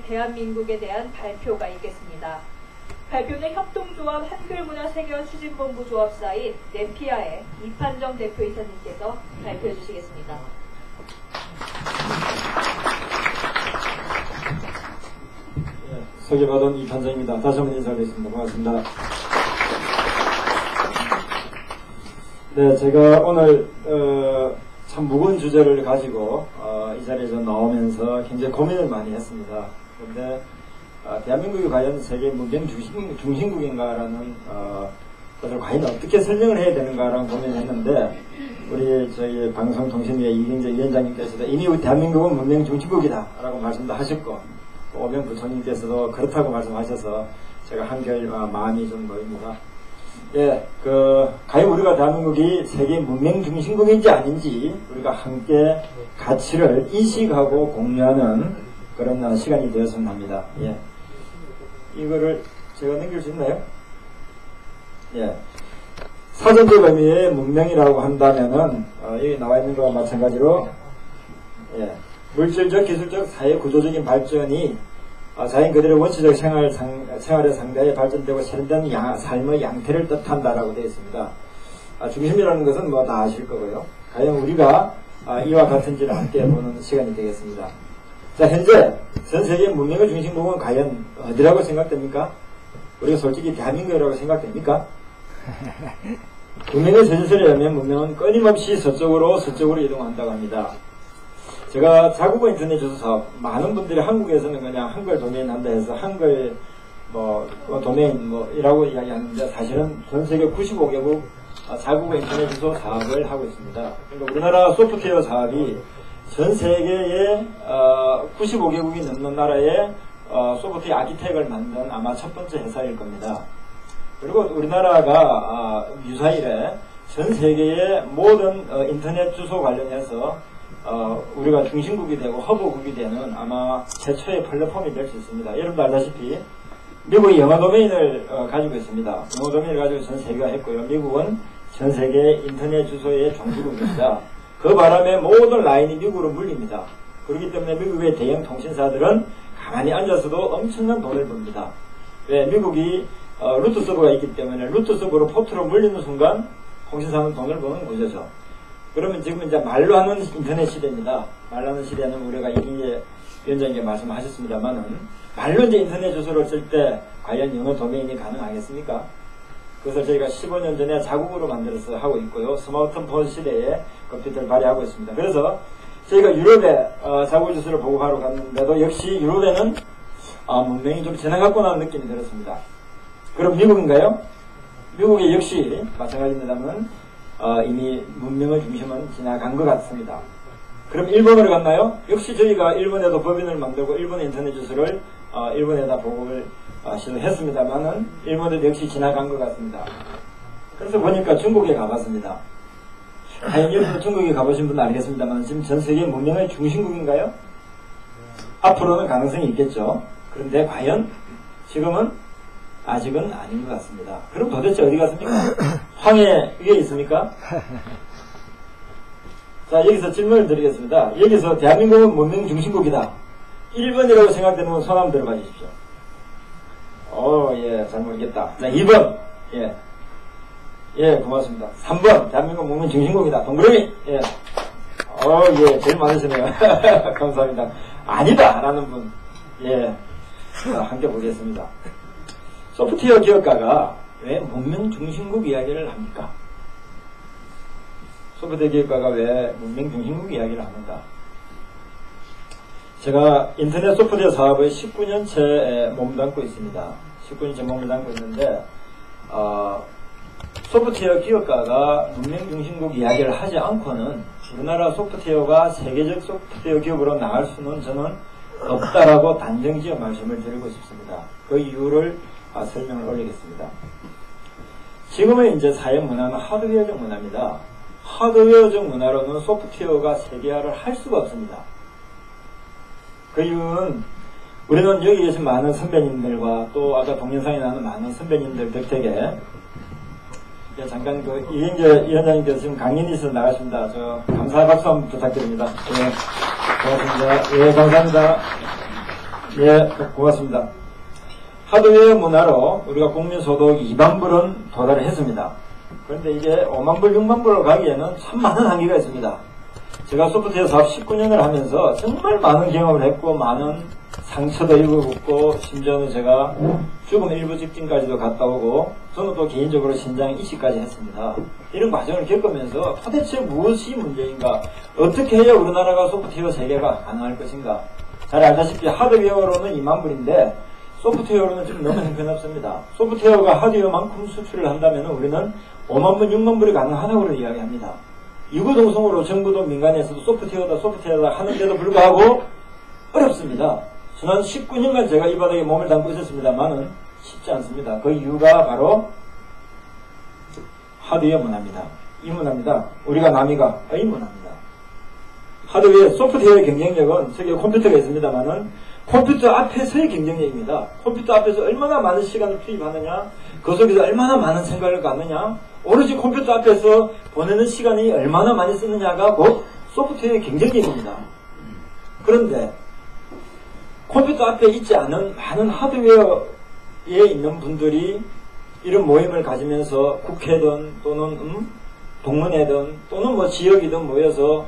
대한민국에 대한 발표가 있겠습니다. 발표는 협동조합 한글문화세계추진본부 조합사인 네피아의 이판정 대표이사님께서 발표해 주시겠습니다. 소개받은 이판정입니다. 다시 한번 인사드리겠습니다. 반갑습니다. 네, 제가 오늘 참 무거운 주제를 가지고 이 자리에서 나오면서 굉장히 고민을 많이 했습니다. 그런데 대한민국이 과연 세계 문명 중심국인가라는 것을 과연 어떻게 설명을 해야 되는가라는 고민을 했는데, 우리 저희 방송통신위의 이경재 위원장님께서도 이미 대한민국은 문명 중심국이다 라고 말씀도 하셨고, 오명 부총님께서도 그렇다고 말씀하셔서 제가 한결 마음이 좀 놓입니다. 예, 과연 우리가 대한민국이 세계 문명 중심국인지 아닌지 우리가 함께 가치를 인식하고 공유하는 그런 시간이 되었으면 합니다. 예. 이거를 제가 넘길 수 있나요? 예. 사전적 의미의 문명이라고 한다면은, 여기 나와 있는 거와 마찬가지로, 예. 물질적, 기술적, 사회 구조적인 발전이 자연 그들의 원시적 생활에 상대하여 발전되고 세련된 삶의 양태를 뜻한다라고 되어 있습니다. 중심이라는 것은 뭐 다 아실 거고요. 과연 우리가 이와 같은지를 함께 보는 시간이 되겠습니다. 자, 현재 전 세계 문명의 중심국은 과연 어디라고 생각됩니까? 우리가 솔직히 대한민국이라고 생각됩니까? 문명의 세계설에 의하면 문명은 끊임없이 서쪽으로 이동한다고 합니다. 제가 자국어 인터넷 주소 사업, 많은 분들이 한국에서는 그냥 한글 도메인 한다 해서 한글 도메인 이라고 이야기하는데, 사실은 전 세계 95개국 자국어 인터넷 주소 사업을 하고 있습니다. 그러니까 우리나라 소프트웨어 사업이 전 세계의 95개국이 넘는 나라의 소프트웨어 아키텍을 만든 아마 첫 번째 회사일 겁니다. 그리고 우리나라가 유사일에 전 세계의 모든 인터넷 주소 관련해서 우리가 중심국이 되고 허브국이 되는 아마 최초의 플랫폼이 될 수 있습니다. 여러분도 알다시피 미국이 영어 도메인을 가지고 있습니다. 영어 도메인을 가지고 전 세계가 했고요. 미국은 전 세계 인터넷 주소의 종주국입니다. 그 바람에 모든 라인이 미국으로 물립니다. 그렇기 때문에 미국의 대형 통신사들은 가만히 앉아서도 엄청난 돈을 법니다. 왜? 미국이 루트 서버가 있기 때문에 루트 서버로 포트로 물리는 순간 통신사는 돈을 버는 구조죠. 그러면 지금 이제 말로 하는 인터넷 시대입니다. 말로 하는 시대는 우리가 이제 위원장님께 말씀하셨습니다만은, 말로 이제 인터넷 주소를 쓸 때 과연 영어 도메인이 가능하겠습니까? 그것을 저희가 15년 전에 자국으로 만들어서 하고 있고요. 스마트폰 시대에 컴퓨터를 발휘하고 있습니다. 그래서 저희가 유럽에 자국어 주소를 보고하러 갔는데도 역시 유럽에는 문명이 좀 지나갔구나 느낌이 들었습니다. 그럼 미국인가요? 미국이 역시 마찬가지입니다만 이미 문명의 중심은 지나간 것 같습니다. 그럼 일본으로 갔나요? 역시 저희가 일본에도 법인을 만들고 일본 인터넷 주소를 일본에다 보급을 시도했습니다만은 일본에도 역시 지나간 것 같습니다. 그래서 보니까 중국에 가봤습니다. 과연 여러분 중국에 가보신 분은 알겠습니다만 지금 전 세계 문명의 중심국인가요? 앞으로는 가능성이 있겠죠. 그런데 과연 지금은 아직은 아닌 것 같습니다. 그럼 도대체 어디 갔습니까? 황해 위에 있습니까? 자, 여기서 질문을 드리겠습니다. 여기서 대한민국은 문명 중심국이다. 1번이라고 생각되는 분 손 한번 들어봐 주십시오. 예, 잘 모르겠다. 자, 2번. 예, 고맙습니다. 3번. 대한민국 문명 중심국이다. 동그라미. 예. 예, 제일 많으시네요. 감사합니다. 아니다! 라는 분. 예. 자, 함께 보겠습니다. 소프트웨어 기업가가 왜 문명 중심국 이야기를 합니까? 소프트웨어 기업가가 왜 문명 중심국 이야기를 합니까? 제가 인터넷 소프트웨어 사업의 19년째 몸담고 있습니다. 19년째 몸을 담고 있는데 소프트웨어 기업가가 문명 중심국 이야기를 하지 않고는 우리나라 소프트웨어가 세계적 소프트웨어 기업으로 나갈 수는 저는 없다라고 단정지어 말씀을 드리고 싶습니다. 그 이유를 설명을 올리겠습니다. 지금의 이제 사회 문화는 하드웨어적 문화입니다. 하드웨어적 문화로는 소프트웨어가 세계화를 할 수가 없습니다. 그 이유는 우리는 여기 계신 많은 선배님들과 또 아까 동영상에 나오는 많은 선배님들 덕택에 잠깐 이경재 위원장님께서 지금 강연이 있어서 나가십니다. 저 감사 박수 한번 부탁드립니다. 예, 고맙습니다. 예, 감사합니다. 예, 고맙습니다. 하드웨어 문화로 우리가 국민소득 2만 불은 도달을 했습니다. 그런데 이제 5만 불, 6만 불로 가기에는 참 많은 한계가 있습니다. 제가 소프트웨어 사업 19년을 하면서 정말 많은 경험을 했고 많은 상처도 입어봤고 심지어는 제가 죽음 일부 직진까지도 갔다 오고 저는 또 개인적으로 신장 이식까지 했습니다. 이런 과정을 겪으면서 도대체 무엇이 문제인가, 어떻게 해야 우리나라가 소프트웨어 세계가 가능할 것인가. 잘 알다시피 하드웨어로는 2만 불인데 소프트웨어로는 지금 너무 형편없습니다. 소프트웨어가 하드웨어만큼 수출을 한다면 우리는 5만 불, 6만 불이 가능하다고 이야기합니다. 유구동성으로 정부도 민간에서도 소프트웨어다 하는데도 불구하고 어렵습니다. 지난 19년간 제가 이 바닥에 몸을 담고 있었습니다만은 쉽지 않습니다. 그 이유가 바로 하드웨어 문화입니다. 이 문화입니다. 우리가 남이가 이 문화입니다. 하드웨어, 소프트웨어의 경쟁력은 세계 컴퓨터가 있습니다만은 컴퓨터 앞에서의 경쟁력입니다. 컴퓨터 앞에서 얼마나 많은 시간을 투입하느냐, 그 속에서 얼마나 많은 생각을 갖느냐, 오로지 컴퓨터 앞에서 보내는 시간이 얼마나 많이 쓰느냐가 곧 소프트웨어의 경쟁력입니다. 그런데 컴퓨터 앞에 있지 않은 많은 하드웨어에 있는 분들이 이런 모임을 가지면서 국회든 또는 동문회든 또는 뭐 지역이든 모여서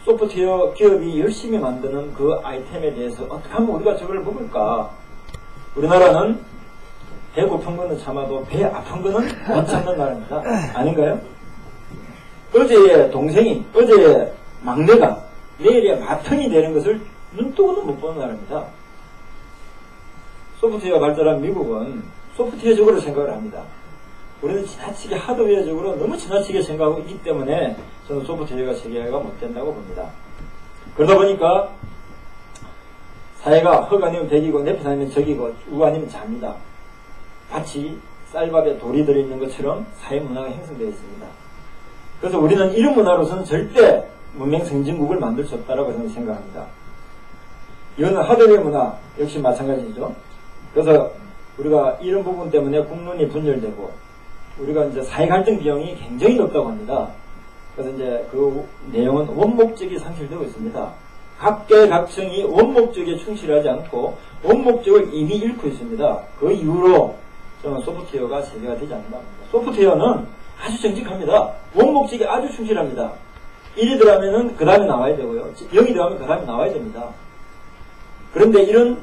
소프트웨어 기업이 열심히 만드는 그 아이템에 대해서 어떻게 하면 우리가 저걸 먹을까? 우리나라는 배 고픈 거는 참아도 배 아픈 거는 못 참는 나라입니다. 아닌가요? 어제의 동생이, 어제의 막내가 내일의 맏형이 되는 것을 눈뜨고도 못 보는 나라입니다. 소프트웨어 발달한 미국은 소프트웨어적으로 생각을 합니다. 우리는 지나치게 하드웨어적으로 너무 지나치게 생각하고 있기 때문에 저는 소프트웨어가 세계화가 못 된다고 봅니다. 그러다 보니까 사회가 흙 아니면 백이고 내편 아니면 적이고 우 아니면 자입니다. 마치 쌀밥에 돌이 들어있는 것처럼 사회 문화가 형성되어 있습니다. 그래서 우리는 이런 문화로서는 절대 문명 선진국을 만들 수 없다고 저는 생각합니다. 이거는 하드웨어 문화 역시 마찬가지죠. 그래서 우리가 이런 부분 때문에 국론이 분열되고 우리가 이제 사회 갈등 비용이 굉장히 높다고 합니다. 그래서 이제 그 내용은 원목적이 상실되고 있습니다. 각계각층이 원목적에 충실하지 않고 원목적을 이미 잃고 있습니다. 그 이후로 저는 소프트웨어가 세계가 되지 않는다. 소프트웨어는 아주 정직합니다. 원목적에 아주 충실합니다. 1이 들어가면은 그 다음에 나와야 되고요. 0이 들어가면 그 다음에 나와야 됩니다. 그런데 이런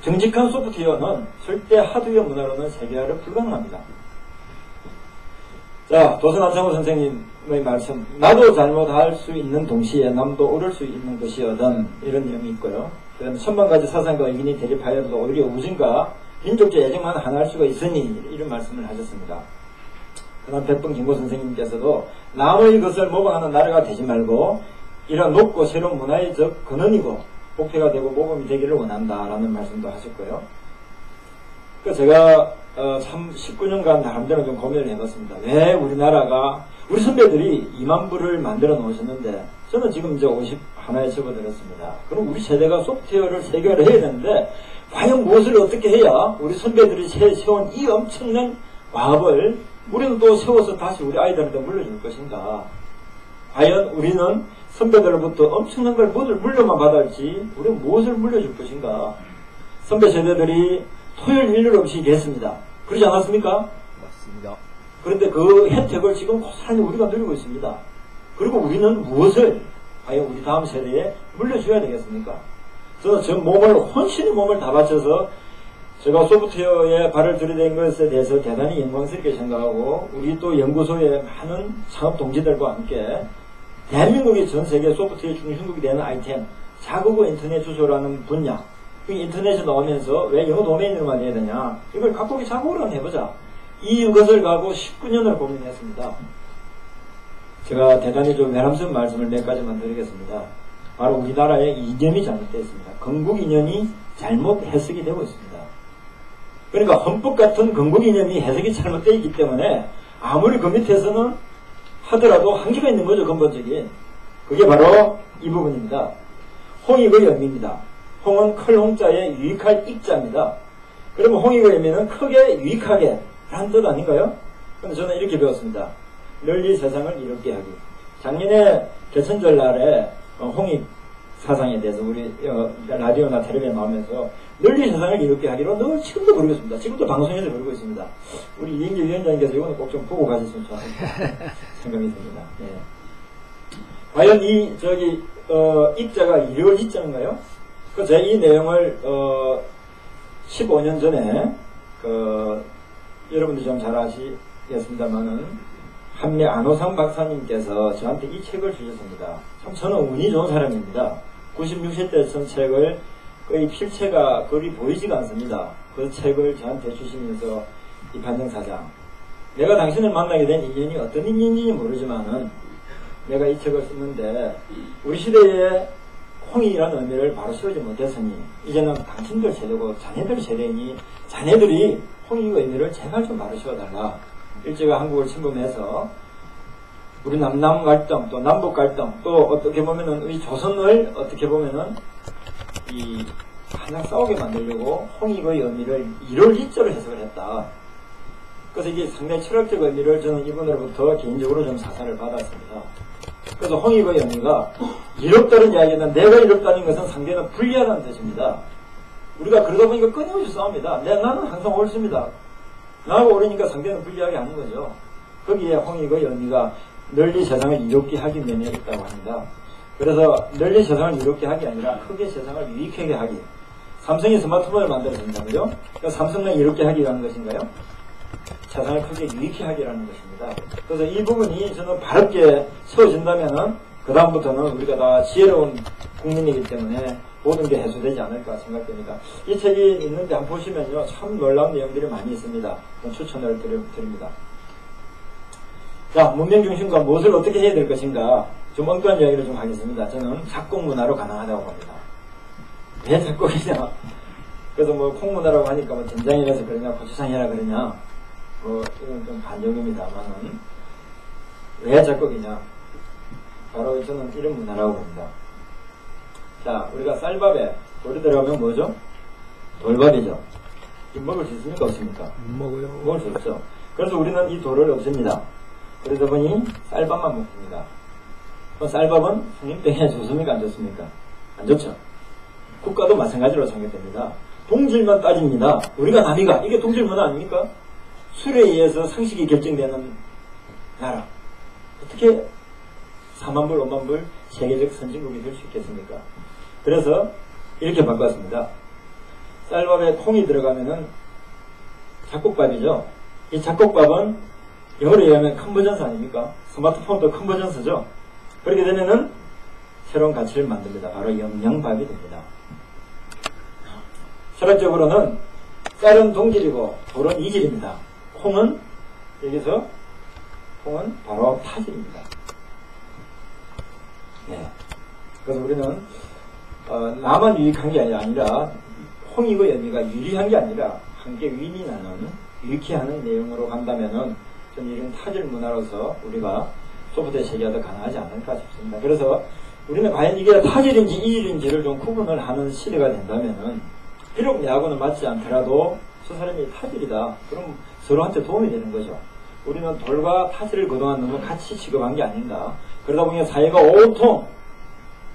정직한 소프트웨어는 절대 하드웨어 문화로는 세계화를 불가능합니다. 자, 도선 안창호 선생님의 말씀, 나도 잘못할 수 있는 동시에 남도 옳을 수 있는 것이거든, 이런 내용이 있고요. 그 다음에 천만가지 사상과 의견이 대립하여도 오히려 우진과 민족적 애정만 하나 할 수가 있으니, 이런 말씀을 하셨습니다. 그 다음 백범 김고 선생님께서도 남의 것을 모방하는 나라가 되지 말고 이런 높고 새로운 문화의 적 근원이고 목표가 되고 모범이 되기를 원한다라는 말씀도 하셨고요. 그 제가 참 19년간 나름대로 좀 고민을 해봤습니다. 왜 우리나라가 우리 선배들이 2만 불을 만들어 놓으셨는데 저는 지금 이제 51에 접어들었습니다. 그럼 우리 세대가 소프트웨어를 세계화를 해야 되는데 과연 무엇을 어떻게 해야 우리 선배들이 세워온 이 엄청난 과업을 우리는 또 세워서 다시 우리 아이들한테 물려줄 것인가? 과연 우리는 선배들로부터 엄청난 걸 물려만 받을지 우리는 무엇을 물려줄 것인가? 선배 세대들이 토요일 일요일 없이 일했습니다. 그러지 않았습니까? 맞습니다. 그런데 그 혜택을 지금 고스란히 우리가 누리고 있습니다. 그리고 우리는 무엇을 과연 우리 다음 세대에 물려줘야 되겠습니까? 저는 저 몸을, 혼신의 몸을 다 바쳐서 제가 소프트웨어에 발을 들이댄 것에 대해서 대단히 영광스럽게 생각하고 우리 또 연구소의 많은 창업 동지들과 함께 대한민국이 전 세계 소프트웨어 중심국이 되는 아이템, 자국어 인터넷 주소라는 분야, 그 인터넷에 나오면서 왜 영어 도메인으로만 해야 되냐, 이걸 각국의 자국어로 한번 해보자. 이것을 가고 19년을 고민했습니다. 제가 대단히 좀 외람스러운 말씀을 몇 가지만 드리겠습니다. 바로 우리나라의 이념이 잘못되어 있습니다. 건국 이념이 잘못 해석이 되고 있습니다. 그러니까 헌법 같은 건국 이념이 해석이 잘못되어 있기 때문에 아무리 그 밑에서는 하더라도 한계가 있는 거죠, 근본적인. 그게 바로 이 부분입니다. 홍익의 의미입니다. 홍은 클 홍자에 유익할 익자입니다. 그러면 홍익의 의미는 크게 유익하게 라는 뜻 아닌가요? 그런데 저는 이렇게 배웠습니다. 널리 세상을 이롭게 하기. 작년에 개천절 날에 홍익 사상에 대해서 우리 라디오나 텔레비전에 나오면서 널리 세상을 이롭게 하기로 늘 지금도 그러고 있습니다. 지금도 방송에서 그러고 있습니다. 우리 이인기 위원장님께서 이거는 꼭 좀 보고 가셨으면 좋겠다 생각이 듭니다. 예. 과연 이 입자가 이럴 입자인가요? 제가 이 내용을 15년 전에 여러분들 좀 잘 아시겠습니다만은 한미 안호상 박사님께서 저한테 이 책을 주셨습니다. 참 저는 운이 좋은 사람입니다. 96세 때 쓴 책을 거의 필체가 거의 보이지가 않습니다. 그 책을 저한테 주시면서 이 반정사장, 내가 당신을 만나게 된 인연이 어떤 인연인지 모르지만은 내가 이 책을 썼는데 우리 시대에 홍익이라는 의미를 바로 세우지 못했으니 이제는 당신들 세대고 자네들 세대이니 자네들이 홍익의 의미를 제발 좀 바로 세워달라. 일제가 한국을 침범해서 우리 남남 갈등 또 남북 갈등 또 어떻게 보면은 우리 조선을 어떻게 보면은 이 하나 싸우게 만들려고 홍익의 의미를 1월 2절을 해석을 했다. 그래서 이게 상당히 철학적 의미를 저는 이분으로부터 개인적으로 좀 사사를 받았습니다. 그래서 홍익의 의미가 이롭다는 이야기는 내가 이롭다는 것은 상대는 불리하다는 뜻입니다. 우리가 그러다 보니까 끊임없이 싸웁니다. 나는 항상 옳습니다. 나하고 옳으니까 상대는 불리하게 하는 거죠. 거기에 홍익의 의미가 널리 세상을 이롭게 하기 면에 있다고 합니다. 그래서 널리 세상을 이롭게 하기 아니라 크게 세상을 유익하게 하기. 삼성이 스마트폰을 만들었습니다. 그죠? 그러니까 삼성만 이롭게 하기라는 것인가요? 세상을 크게 유익하게 하기라는 것입니다. 그래서 이 부분이 저는 바르게 세워진다면은 그 다음부터는 우리가 다 지혜로운 국민이기 때문에 모든 게 해소되지 않을까 생각됩니다. 이 책이 있는데 한번 보시면요 참 놀라운 내용들이 많이 있습니다. 추천을 드립니다. 자, 문명중심과 무엇을 어떻게 해야 될 것인가 좀 엉뚱한 이야기를 좀 하겠습니다. 저는 작곡문화로 가능하다고 봅니다. 왜 작곡이냐? 그래서 뭐 콩문화라고 하니까 뭐 된장이라서 그러냐 고추장이라 그러냐 뭐 이건 좀 반영입니다만은 왜 작곡이냐? 바로 저는 이런 문화라고 봅니다. 자, 우리가 쌀밥에 돌이 들어가면 뭐죠? 돌밥이죠. 이 먹을 수 있습니까? 없습니까? 못 먹어요. 먹을 수 없죠. 그래서 우리는 이 돌을 없습니다. 그러다 보니 쌀밥만 먹습니다. 그럼 쌀밥은 성인병에 좋습니까? 안 좋습니까? 안 좋죠. 국가도 마찬가지로 생각됩니다. 동질만 따집니다. 우리가 남이가 이게 동질 문화 아닙니까? 술에 의해서 상식이 결정되는 나라. 어떻게 4만 불, 5만 불 세계적 선진국이 될 수 있겠습니까? 그래서 이렇게 바꿨습니다. 쌀밥에 콩이 들어가면은 작곡밥이죠. 이 작곡밥은 영어로 얘기하면 컨버전스 아닙니까? 스마트폰도 컨버전스죠. 그렇게 되면은 새로운 가치를 만듭니다. 바로 영양밥이 됩니다. 철학적으로는 쌀은 동질이고 돌은 이질입니다. 콩은 여기서 콩은 바로 타질입니다. 네. 그래서 우리는 나만 유익한 게 아니라 홍익의 의미가 유리한 게 아니라 함께 윈이 나는 유익히 하는 내용으로 간다면은 저는 이런 타질 문화로서 우리가 소프트웨어 세계화도 가능하지 않을까 싶습니다. 그래서 우리는 과연 이게 타질인지 이질인지를 좀 구분을 하는 시대가 된다면은 비록 내하고는 맞지 않더라도 저 사람이 타질이다. 그럼 서로한테 도움이 되는 거죠. 우리는 돌과 타질을 그동안 너무 같이 취급한 게 아닌가. 그러다 보니 사회가 온통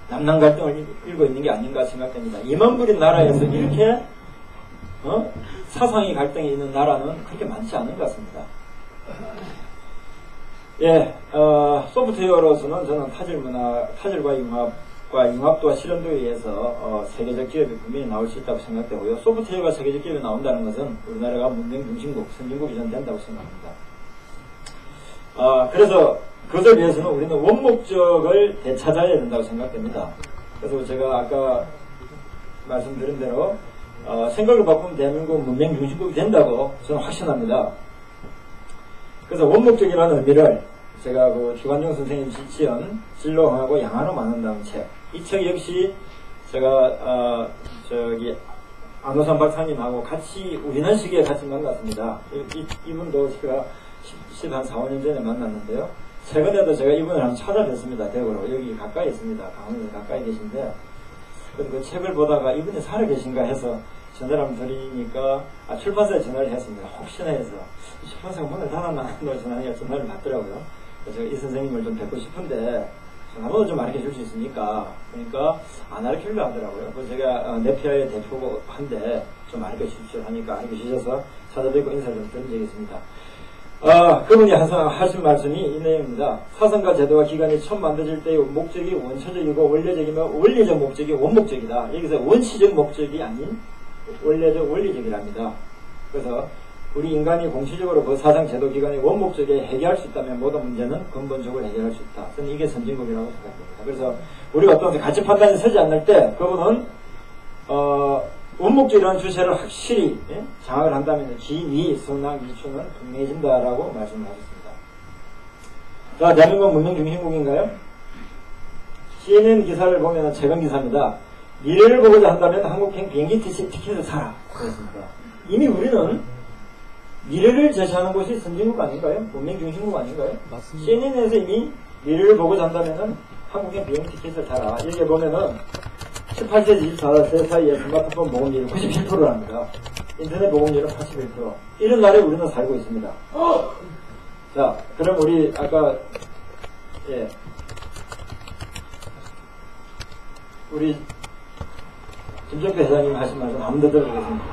남남 갈등을 일고 있는 게 아닌가 생각됩니다. 2만 불인 나라에서 이렇게 사상이 갈등이 있는 나라는 그렇게 많지 않은 것 같습니다. 예, 소프트웨어로서는 저는 타질과 융합도와 실현도에 의해서 세계적 기업이 분명히 나올 수 있다고 생각되고요. 소프트웨어가 세계적 기업이 나온다는 것은 우리나라가 문명 중심국, 선진국이 전 된다고 생각합니다. 그래서 그것을 위해서는 우리는 원목적을 되찾아야 된다고 생각됩니다. 그래서 제가 아까 말씀드린 대로 생각을 바꾸면 대한민국은 문명 중심국이 된다고 저는 확신합니다. 그래서 원목적이라는 의미를 제가 그 주관용 선생님 지은 진로하고 양하로 만든다는 책, 이 책 역시 제가 안호산 박사님하고 같이 우리는 시기에 같이 만났습니다. 이분도 제가 한 4, 5년 전에 만났는데요. 최근에도 제가 이분을 한번 찾아뵀습니다. 대구로. 여기 가까이 있습니다. 강원도 가까이 계신데 그 책을 보다가 이분이 살아계신가 해서 전화를 한번 드리니까 출판사에 전화를 했습니다. 혹시나 해서 출판사가 문을 닫았나 전화를 받더라고요. 그래서 이 선생님을 좀 뵙고 싶은데 전화번호 좀 가르쳐 줄 수 있습니까? 그러니까 안 가르치려고 하더라고요. 그래서 제가 네피아의 대표고 한데 좀 가르쳐 주십시오 하니까 가르쳐 주셔서 찾아뵙고 인사를 좀 드린 적이 있습니다. 그분이 항상 하신 말씀이 이 내용입니다. 사상과 제도와 기관이 처음 만들어질 때의 목적이 원초적이고 원리적이며 원리적 목적이 원목적이다. 여기서 원시적 목적이 아닌 원리적 원리적이랍니다. 그래서 우리 인간이 공시적으로 그 사상 제도 기관의 원목적에 해결할 수 있다면 모든 문제는 근본적으로 해결할 수 있다. 저는 이게 선진국이라고 생각합니다. 그래서 우리가 어떤 가치 판단이 서지 않을 때 그분은 원목적이라는 주체를 확실히 장악을 한다면 기미, 성랑, 미추는 분명해진다라고 말씀하셨습니다. 자, 대한민국은 문명 중심국인가요? CNN 기사를 보면 최근 기사입니다. 미래를 보고자 한다면 한국행 비행기 티켓을 사라. 그렇습니다. 이미 우리는 미래를 제시하는 곳이 선진국 아닌가요? 문명 중심국 아닌가요? 맞습니다. CNN에서 이미 미래를 보고자 한다면 한국행 비행기 티켓을 사라. 여기에 보면은 18세에서 24세 사이에 스마트폰 보급률이 97%랍니다. 인터넷 보급률은 81%. 이런 날에 우리는 살고 있습니다. 자, 그럼 우리 아까 우리 김정태 회장님 하신 말씀 한번 더 들어보겠습니다.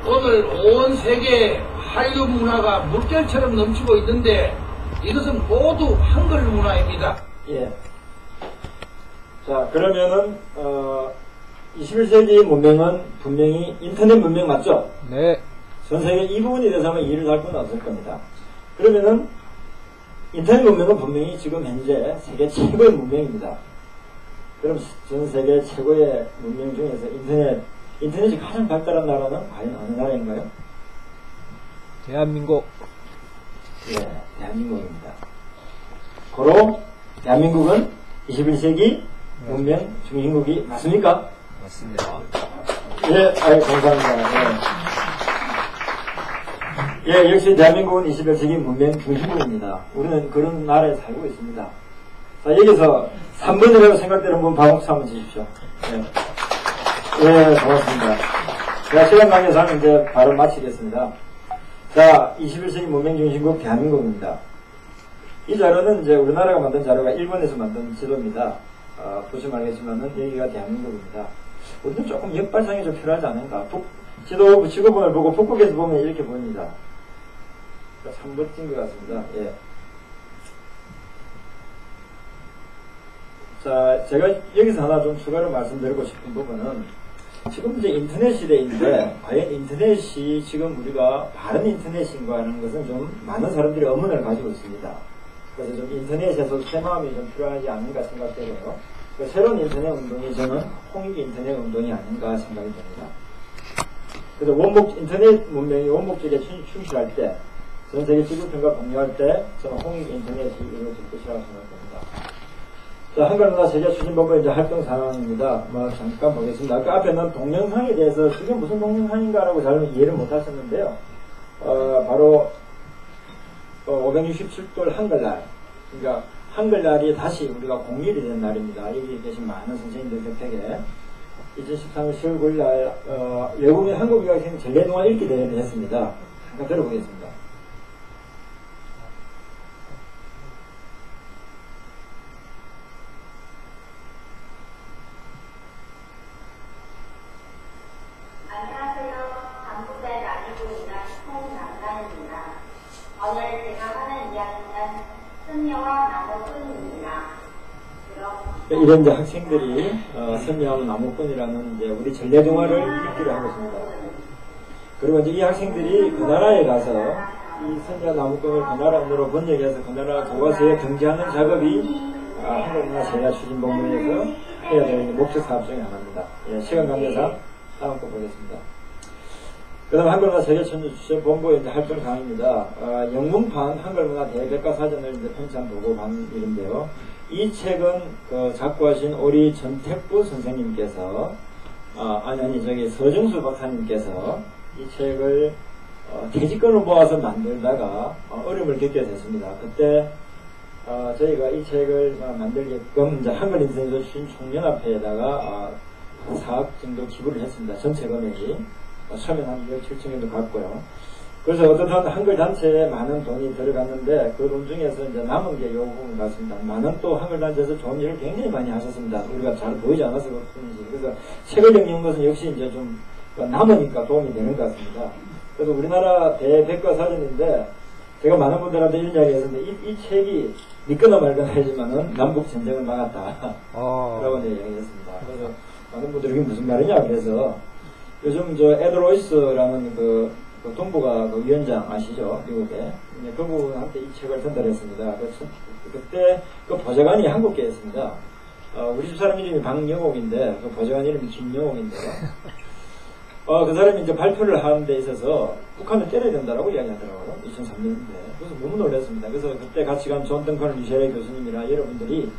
오늘 온 세계 한류 문화가 물결처럼 넘치고 있는데 이것은 모두 한글 문화입니다. 예. 자, 그러면은 21세기 문명은 분명히 인터넷 문명 맞죠? 네. 전 세계 이 부분에 대해서는 이해를 할 건 없을 겁니다. 그러면은 인터넷 문명은 분명히 지금 현재 세계 최고의 문명입니다. 그럼 전 세계 최고의 문명 중에서 인터넷이 가장 발달한 나라는 과연 어느 나라인가요? 대한민국. 예, 대한민국입니다. 고로 대한민국은 21세기 문명 중심국이 맞습니까? 맞습니다. 예, 감사합니다. 예, 역시 대한민국은 21세기 문명 중심국입니다. 우리는 그런 나라에 살고 있습니다. 자, 여기서 3번이라고 생각되는 분 박수 한번 주십시오. 예, 고맙습니다. 제가 시간 관계상 이제 바로 마치겠습니다. 자, 21세기 문명 중심국 대한민국입니다. 이 자료는 이제 우리나라가 만든 자료가 일본에서 만든 지도입니다. 보시면 알겠지만은 여기가 대한민국입니다. 우리는 조금 역발상이 좀 필요하지 않은가. 지도본을 보고 북극에서 보면 이렇게 보입니다. 참 멋진 것 같습니다. 예. 자, 제가 여기서 하나 좀 추가로 말씀드리고 싶은 부분은 지금 이제 인터넷 시대인데 과연 인터넷이 지금 우리가 바른 인터넷인가 하는 것은 좀 많은 사람들이 의문을 가지고 있습니다. 그래서 좀 인터넷에서 새마음이 좀 필요하지 않은가 생각되고요. 새로운 인터넷 운동이 저는 홍익 인터넷 운동이 아닌가 생각이 됩니다. 그래서 인터넷 문명이 원목적에 충실할 때, 전 세계 지구평가 공유할 때, 저는 홍익 인터넷이 이루어질 것이라고 생각됩니다. 자, 한글문화 세계 추진본부 이제 활동 상황입니다. 잠깐 보겠습니다. 아까 앞에는 동영상에 대해서 그게 무슨 동영상인가라고 잘 이해를 못 하셨는데요. 바로 567돌 한글날, 그러니까 한글날이 다시 우리가 공일이 된 날입니다. 여기 계신 많은 선생님들 곁에 2013년 10월 9일날 외국인 한국유학생 전래동화 읽기 대회를 했습니다. 잠깐 들어보겠습니다. 안녕하세요. 강북대 나이고 일한 홍남단입니다. 오늘 제가 하는 이야기는 선녀와 나무꾼입니다. 이런 이제 학생들이 선녀와 나무꾼이라는 이제 우리 전래동화를 읽기로 하고 있습니다. 그리고 이제 이 학생들이 그 나라에 가서 이 선녀와 나무꾼을 그 나라 언어로 번역해서 그 나라 교과서에 등재하는 작업이 한국문화 세계 추진본부에서 해야 되는 목적 사업 중에 하나입니다. 예, 시간 관계상 다음 거 보겠습니다. 그 다음 한글문화 세계추진본부의 이제 활동 사항입니다. 영문판 한글문화 대백과사전을 이제 편찬 보고한 일인데요. 이 책은 작고하신 우리 전택부 선생님께서 서정수 박사님께서 이 책을 퇴직금을 모아서 만들다가 어려움을 겪게 됐습니다. 그때 저희가 이 책을 만들게끔 이제 한글인터넷 총연합회에다가 4억 정도 기부를 했습니다. 전체 금액이 처음에 한 2억 7천 정도 갔고요. 그래서 어떻든 한글 단체에 많은 돈이 들어갔는데 그 돈 중에서 이제 남은 게 요 부분 같습니다. 많은 또 한글 단체에서 좋은 일을 굉장히 많이 하셨습니다. 우리가 잘 보이지 않아서 그런지. 그래서 책을 읽는 것은 역시 이제 좀 남으니까 도움이 되는 것 같습니다. 그래서 우리나라 대백과사전인데 제가 많은 분들한테 이런 이야기 했었는데 이 책이 믿거나 말거나 하지만은 남북 전쟁을 막았다. 라고 이야기했습니다. 그래서 많은 분들이 이게 무슨 말이냐 그래서 요즘 저 에드로이스라는 그 동부가 그 위원장 아시죠? 미국에. 그분한테 이 책을 전달했습니다. 그때 그 보좌관이 한국계였습니다. 우리 집 사람 이름이 박영옥인데 그 보좌관 이름이 김영옥인데 그 사람이 이제 발표를 하는 데 있어서 북한을 때려야 된다라고 이야기하더라고요. 2003년인데. 그래서 너무 놀랐습니다. 그래서 그때 같이 간 존 덩컨 미셸의 교수님이나 여러분들이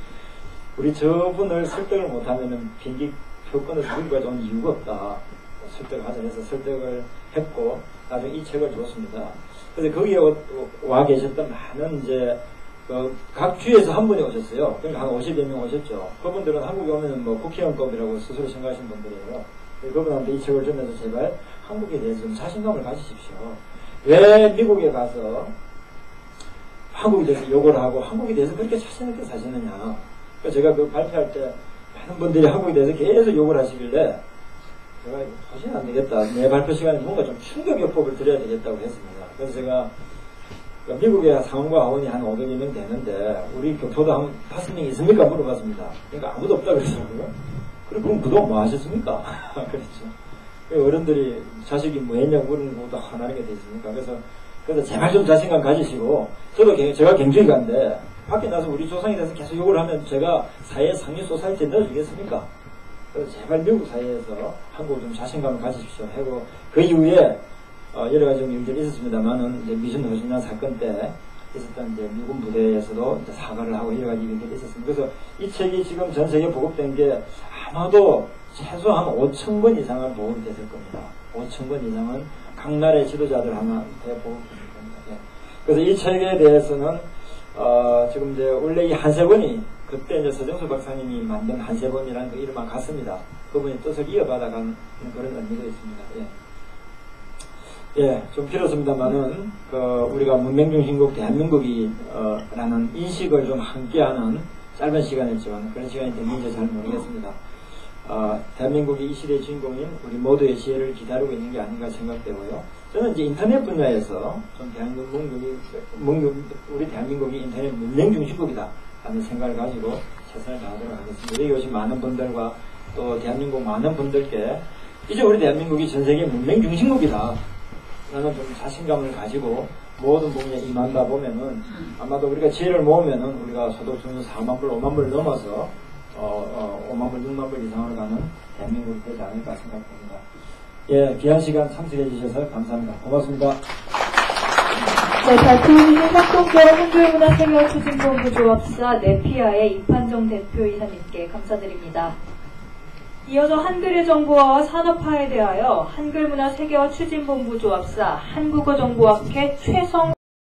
우리 저분을 설득을 못하면은 비행기 표권을 미국까지 온 이유가 없다. 설득을 하자 해서 설득을 했고 나중에 이 책을 줬습니다. 그래서 거기에 와 계셨던 많은 이제 각 주에서 한 분이 오셨어요. 그러니까 한 50여 명 오셨죠. 그분들은 한국에 오면은 뭐 국회의원급이라고 스스로 생각하시는 분들이에요. 그분한테 이 책을 주면서 제발 한국에 대해서 좀 자신감을 가지십시오. 왜 미국에 가서 한국에 대해서 욕을 하고 한국에 대해서 그렇게 자신있게 사시느냐. 그러니까 제가 그 발표할 때 많은 분들이 한국에 대해서 계속 욕을 하시길래 제가 도저히 안 되겠다. 내 발표 시간에 뭔가 좀 충격 요법을 드려야 되겠다고 했습니다. 그래서 제가 미국의 상원과 하원이 한 500여 명 되는데 우리 교포도 한 5명 있습니까? 물어봤습니다. 그러니까 아무도 없다 그랬더라고요. 그럼 그동안 뭐 하셨습니까? 그랬죠. 어른들이 자식이 뭐 했냐고 물은 것도 화나게 돼 있으니까. 그래서 제발 좀 자신감 가지시고, 제가 경주의관인데, 밖에 나서 우리 조상에 대해서 계속 욕을 하면 제가 사회에 상위 소사이트에 넣어주겠습니까? 그래서 제발 미국 사회에서 한국을 좀 자신감을 가지십시오 하고, 그 이후에, 여러 가지 일들이 있었습니다만은, 이제 미순 호신난 사건 때 있었던 이제 미군 부대에서도 이제 사과를 하고 여러 가지 일들이 있었습니다. 그래서 이 책이 지금 전 세계에 보급된 게 아마도 최소한 5,000권 이상은 보급이 됐을 겁니다. 5,000권 이상은 각 나라의 지도자들한테 보급될 겁니다. 예. 그래서 이 책에 대해서는 지금 이제 원래 이 한세권이 그때 이제 서정수 박사님이 만든 한세권이라는 그 이름만 같습니다. 그분이 뜻을 이어받아간 그런 의미가 있습니다. 예, 좀 길었습니다만은 우리가 문명중심국 대한민국이 라는 인식을 좀 함께하는 짧은 시간이었지만 그런 시간이 됐는지 잘 모르겠습니다. 대한민국이 이 시대의 주인공인 우리 모두의 지혜를 기다리고 있는 게 아닌가 생각되고요. 저는 이제 인터넷 분야에서 좀 우리 대한민국이 인터넷 문명중심국이다 라는 생각을 가지고 최선을 다하도록 하겠습니다. 여기 오신 많은 분들과 또 대한민국 많은 분들께 이제 우리 대한민국이 전 세계 문명중심국이다 라는 좀 자신감을 가지고 모든 분야에 임한다 보면은 아마도 우리가 지혜를 모으면은 우리가 소득수는 4만 불, 5만 불 넘어서 5만 불, 6만 불 이상으로 가는 대한민국이 되지 않을까 생각합니다. 예, 귀한 시간 참석해 주셔서 감사합니다. 고맙습니다. 네, 발표해주신 협동조 한글문화세계추진본부 조합사 네피아의 이판정 대표이사님께 감사드립니다. 이어서 한글의 정보화와 산업화에 대하여 한글문화세계화 추진본부 조합사 한국어정보학회 최성